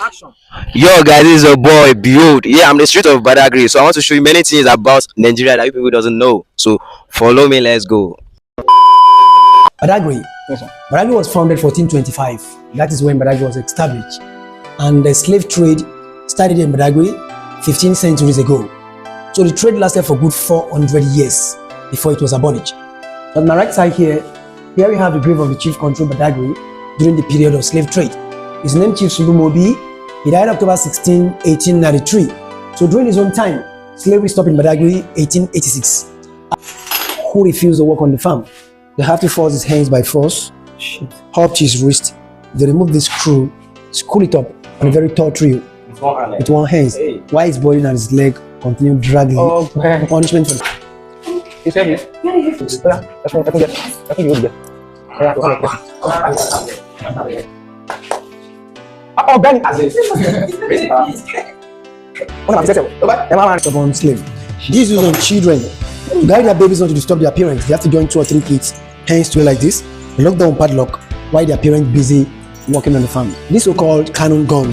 Action. Yo guys, this is your boy Behold. Yeah, I'm the street of Badagry, so I want to show you many things about Nigeria that you people doesn't know. So follow me, let's go. Badagry. Yes, sir. Badagry was founded 1425. That is when Badagry was established. And the slave trade started in Badagry 15 centuries ago. So the trade lasted for good 400 years before it was abolished. On my right side here we have the grave of the chief control Badagry during the period of slave trade. His name Chief Sulumobi. He died October 16, 1893. So during his own time, slavery stopped in Badagry 1886. Who refused to work on the farm? They have to force his hands by force, up to his wrist. They remove the screw, screw it up on a very tall tree with one hand. While his body and his leg continue dragging. Oh, man. Punishment for You said it? Oh, Ben. upon slave. This is on children. To guide their babies not to disturb their parents, they have to join 2 or 3 kids, hands together like this, lock down padlock while their parents busy working on the farm. This so-called cannon gun.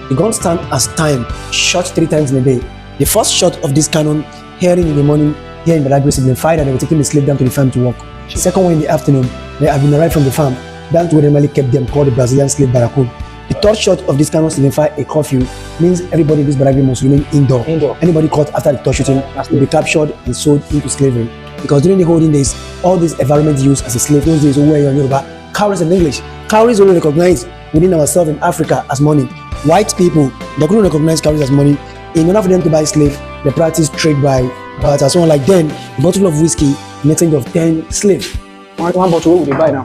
The gun stands as time, shot 3 times in a day. The first shot of this cannon, hearing in the morning, here in Badagry signified that they were taking the slave down to the farm to work. The second one in the afternoon, they have been arrived from the farm down to where they normally kept them, called the Brazilian slave barracoon. The third shot of this cannon signifies a curfew, means everybody in this Badagry must remain indoor. Anybody caught after the third shooting will be captured and sold into slavery. Because during the holding days, all this environment used as a slave, those days where you're Yoruba, cowries in English. Cowries only recognized within ourselves in Africa as money. White people, they couldn't recognize cowries as money. In order for them to buy slave, they practiced trade by barter. Someone like them, a bottle of whiskey in exchange of 10 slaves. One bottle, what would they buy now?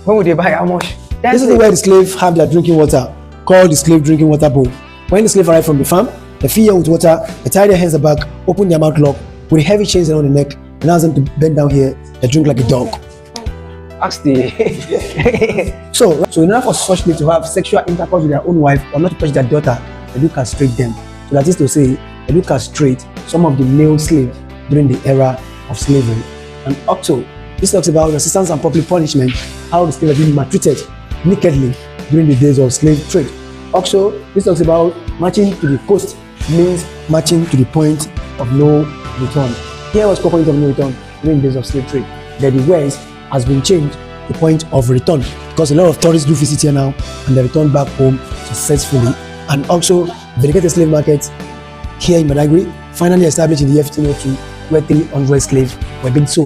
When would they buy? How much? This is where the slaves have their drinking water, called the slave drinking water bowl. When the slave arrive from the farm, they fill here with water, they tie their hands back, open their mouth lock with heavy chains around the neck, and ask them to bend down here, they drink like a dog. Ask the. So in order for such slaves to have sexual intercourse with their own wife or not to touch their daughter, they do castrate them. So that is to say, they do castrate some of the male slaves during the era of slavery. And also, this talks about resistance and public punishment, how the slaves are being maltreated nakedly during the days of slave trade. Also, this talks about marching to the coast, means marching to the point of no return. Here was point of no return during the days of slave trade. That the West has been changed to point of return because a lot of tourists do visit here now and they return back home successfully. And also, dedicated slave markets here in Badagry, finally established in the year 1502, where 300 slaves were being sold.